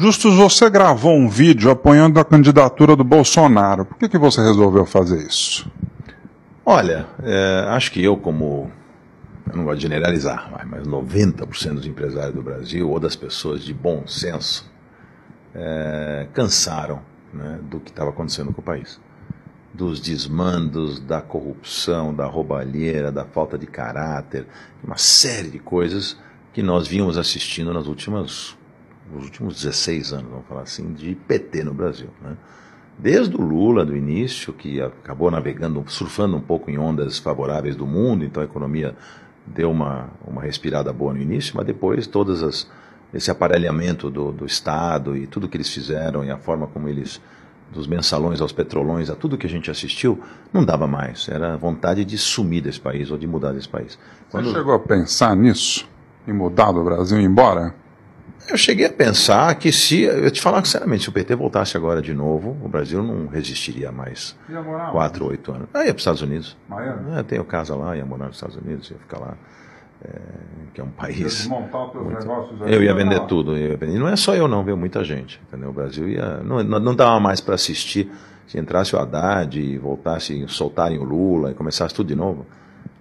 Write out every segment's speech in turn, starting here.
Justus, você gravou um vídeo apoiando a candidatura do Bolsonaro. Por que você resolveu fazer isso? Olha, acho que eu não gosto de generalizar, mas 90% dos empresários do Brasil, ou das pessoas de bom senso, cansaram, né, do que estava acontecendo com o país. Dos desmandos, da corrupção, da roubalheira, da falta de caráter, uma série de coisas que nós vínhamos assistindo nos últimos 16 anos, vamos falar assim, de PT no Brasil, né? Desde o Lula, do início, que acabou navegando, surfando um pouco em ondas favoráveis do mundo, então a economia deu uma respirada boa no início, mas depois esse aparelhamento do Estado e tudo que eles fizeram e a forma como eles, dos mensalões aos petrolões, a tudo que a gente assistiu, não dava mais. Era vontade de sumir desse país ou de mudar desse país. Você chegou a pensar nisso? Em mudar do Brasil e ir embora? Eu cheguei a pensar que eu te falar sinceramente, se o PT voltasse agora de novo, o Brasil não resistiria mais 4 ou 8 anos. Ia para os Estados Unidos. Eu tenho casa lá, ia morar nos Estados Unidos, ia ficar lá. Que é um país... Eu ia vender tudo. E não é só eu não, viu? Muita gente. Entendeu? O Brasil não dava mais para assistir. Se entrasse o Haddad e voltasse, soltarem o Lula e começasse tudo de novo,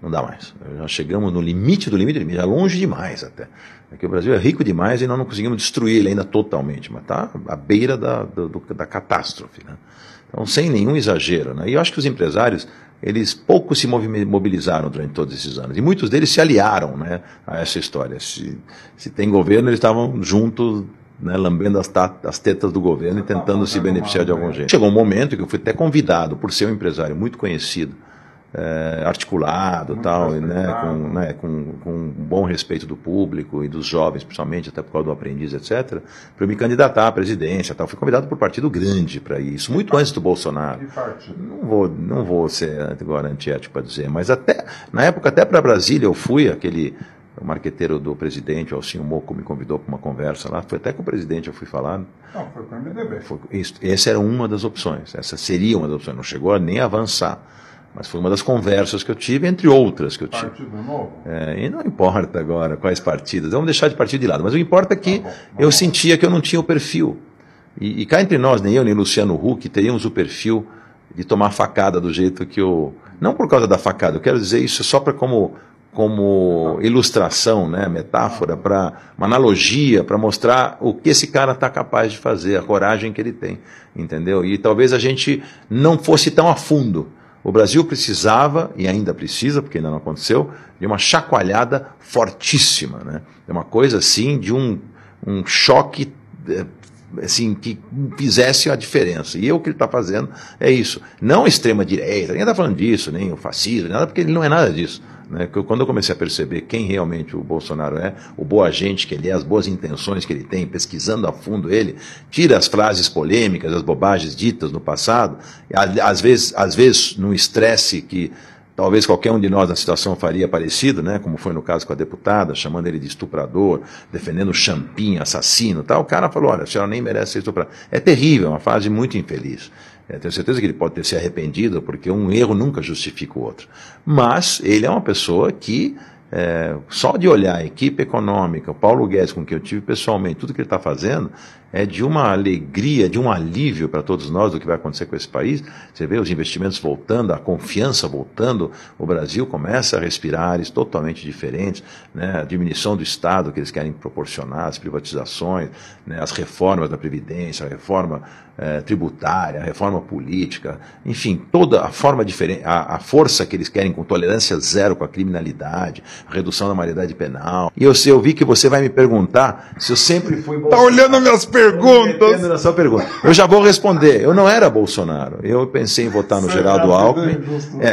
não dá mais. Já chegamos no limite do limite, já longe demais até. Porque o Brasil é rico demais e nós não conseguimos destruir ele ainda totalmente, mas está à beira da catástrofe, né? Então, sem nenhum exagero, né? E eu acho que os empresários, eles pouco se mobilizaram durante todos esses anos. E muitos deles se aliaram, né, a essa história. Se tem governo, eles estavam juntos, né, lambendo as tetas do governo e tentando se beneficiar de algum jeito. Chegou um momento que eu fui até convidado, por ser um empresário muito conhecido, articulado, muito tal, com um bom respeito do público e dos jovens, principalmente, até por causa do aprendiz, etc., para eu me candidatar à presidência. Tal. Fui convidado por partido grande para isso, muito antes do Bolsonaro. Não vou ser agora antiético para dizer, mas na época, até para Brasília, eu fui, o marqueteiro do presidente, o Alcinho Moco, me convidou para uma conversa lá, foi até com o presidente, eu fui falar. Não, foi com o MDB. Essa era uma das opções, essa seria uma das opções, não chegou a nem avançar. Mas foi uma das conversas que eu tive, entre outras que eu tive. Partido novo? E não importa agora quais partidos, vamos deixar de partido de lado, mas o que importa é que eu sentia que eu não tinha o perfil. E cá entre nós, nem eu nem Luciano Huck teríamos o perfil de tomar facada do jeito que eu... Não por causa da facada, eu quero dizer isso só para como ilustração, né, metáfora, uma analogia, para mostrar o que esse cara está capaz de fazer, a coragem que ele tem, entendeu? E talvez a gente não fosse tão a fundo. O Brasil precisava, e ainda precisa, porque ainda não aconteceu, de uma chacoalhada fortíssima, né? É uma coisa assim, de um choque assim, que fizesse a diferença. E o que ele está fazendo é isso. Não a extrema-direita, ninguém está falando disso, nem o fascismo, nada, porque ele não é nada disso. Né? Quando eu comecei a perceber quem realmente o Bolsonaro é, o boa gente que ele é, as boas intenções que ele tem, pesquisando a fundo ele, tira as frases polêmicas, as bobagens ditas no passado, às vezes num estresse que talvez qualquer um de nós na situação faria parecido, né? Como foi no caso com a deputada, chamando ele de estuprador, defendendo o Champim, assassino, tal. O cara falou, olha, a senhora nem merece ser estuprada. É terrível, é uma fase muito infeliz. Tenho certeza que ele pode ter se arrependido, porque um erro nunca justifica o outro. Mas ele é uma pessoa que, só de olhar a equipe econômica, o Paulo Guedes, com quem eu tive pessoalmente, tudo que ele está fazendo, é de uma alegria, de um alívio para todos nós do que vai acontecer com esse país. Você vê os investimentos voltando, a confiança voltando, o Brasil começa a respirar ares totalmente diferentes, né? A diminuição do Estado que eles querem proporcionar, as privatizações, né? As reformas da Previdência, a reforma tributária, a reforma política, enfim, toda a forma diferente, a força que eles querem com tolerância zero com a criminalidade, a redução da maioridade penal. E eu vi que você vai me perguntar se eu sempre fui... Tá olhando minhas perguntas. Na sua pergunta. Eu já vou responder. Eu não era Bolsonaro. Eu pensei em votar no Geraldo Alckmin.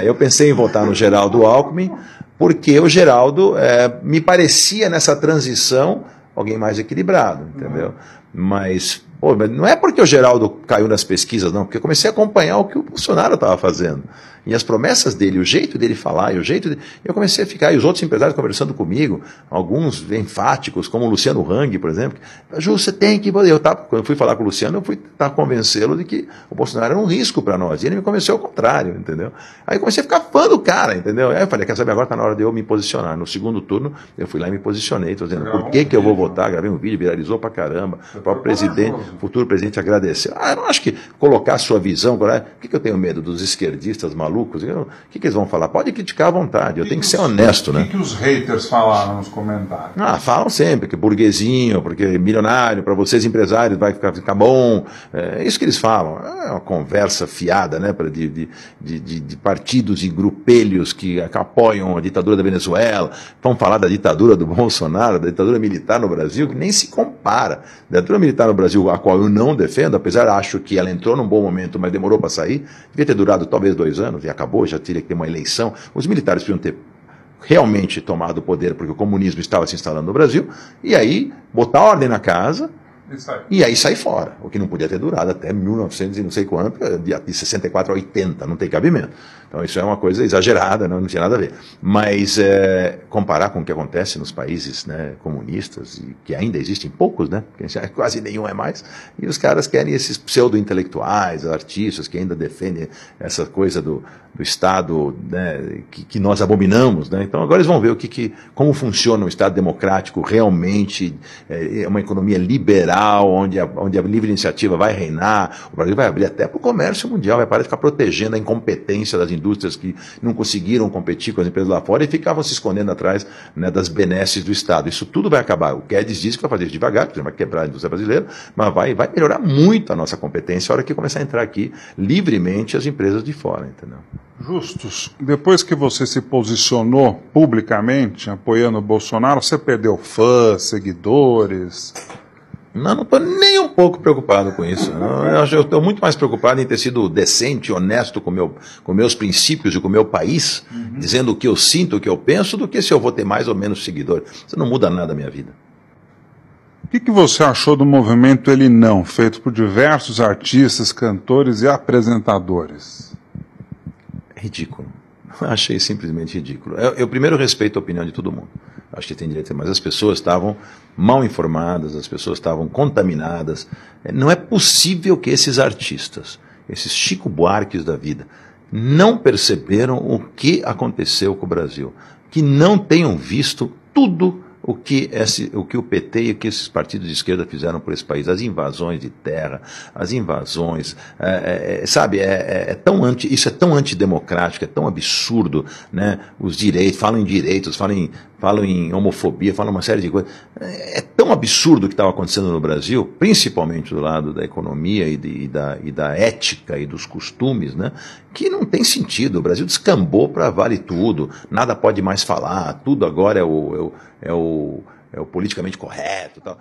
Eu pensei em votar no Geraldo Alckmin, porque o Geraldo me parecia nessa transição alguém mais equilibrado, entendeu? Mas não é porque o Geraldo caiu nas pesquisas, não, porque eu comecei a acompanhar o que o Bolsonaro estava fazendo. E as promessas dele, o jeito dele falar, e o jeito dele... Eu comecei a ficar, e os outros empresários conversando comigo, alguns enfáticos, como o Luciano Hang, por exemplo. Ju, você tem que... Quando eu fui falar com o Luciano, eu fui tentar convencê-lo de que o Bolsonaro era um risco para nós. E ele me convenceu ao contrário, entendeu? Aí eu comecei a ficar fã do cara, entendeu? Aí eu falei, quer saber, agora está na hora de eu me posicionar. No segundo turno, eu fui lá e me posicionei, tô dizendo, por que eu vou votar? Gravei um vídeo, viralizou pra caramba. O próprio presidente, o futuro presidente agradeceu. Eu não acho que colocar a sua visão, por que eu tenho medo dos esquerdistas malucos? O que eles vão falar? Pode criticar à vontade, eu tenho que ser honesto, né? O que os haters falaram nos comentários? Falam sempre, que burguesinho, porque milionário, para vocês empresários vai ficar bom. É isso que eles falam. É uma conversa fiada, né? De partidos e grupelhos que apoiam a ditadura da Venezuela. Vamos falar da ditadura do Bolsonaro, da ditadura militar no Brasil, que nem se compara. A ditadura militar no Brasil, a qual eu não defendo, apesar acho que ela entrou num bom momento, mas demorou para sair, devia ter durado talvez 2 anos e acabou, já teria que ter uma eleição. Os militares precisam ter realmente tomado o poder porque o comunismo estava se instalando no Brasil, e aí botar ordem na casa e aí sair fora, o que não podia ter durado até 1900 e não sei quanto, de 64 a 80, não tem cabimento. Então isso é uma coisa exagerada, não tinha nada a ver. Mas comparar com o que acontece nos países, né, comunistas, e que ainda existem poucos, né, quase nenhum é mais, e os caras querem esses pseudo-intelectuais, artistas que ainda defendem essa coisa do Estado, né, que nós abominamos, né? Então agora eles vão ver como funciona um Estado democrático realmente, uma economia liberal, onde a livre iniciativa vai reinar. O Brasil vai abrir até para o comércio mundial, vai parar de ficar protegendo a incompetência das indústrias que não conseguiram competir com as empresas lá fora e ficavam se escondendo atrás, né, das benesses do Estado. Isso tudo vai acabar. O Guedes disse que vai fazer isso devagar, porque vai quebrar a indústria brasileira, mas vai melhorar muito a nossa competência a hora que começar a entrar aqui livremente as empresas de fora, entendeu? Justus, depois que você se posicionou publicamente apoiando o Bolsonaro, você perdeu fãs, seguidores? Não estou nem um pouco preocupado com isso. Eu estou muito mais preocupado em ter sido decente, honesto com meus princípios e com o meu país, dizendo o que eu sinto, o que eu penso, do que se eu vou ter mais ou menos seguidores. Isso não muda nada na minha vida. O que você achou do movimento Ele Não, feito por diversos artistas, cantores e apresentadores? Ridículo. Achei simplesmente ridículo. Eu primeiro respeito a opinião de todo mundo. Acho que tem direito, mas as pessoas estavam mal informadas, as pessoas estavam contaminadas. Não é possível que esses artistas, esses Chico Buarques da vida, não perceberam o que aconteceu com o Brasil, que não tenham visto tudo o que o PT e o que esses partidos de esquerda fizeram por esse país, as invasões de terra, as invasões, sabe, isso é tão antidemocrático, é tão absurdo, né? Os direitos, falam em direitos, falam em homofobia, falam uma série de coisas. É tão absurdo o que estava acontecendo no Brasil, principalmente do lado da economia e da ética e dos costumes, né? Que não tem sentido. O Brasil descambou para vale tudo, nada pode mais falar, tudo agora é o politicamente correto. Tal.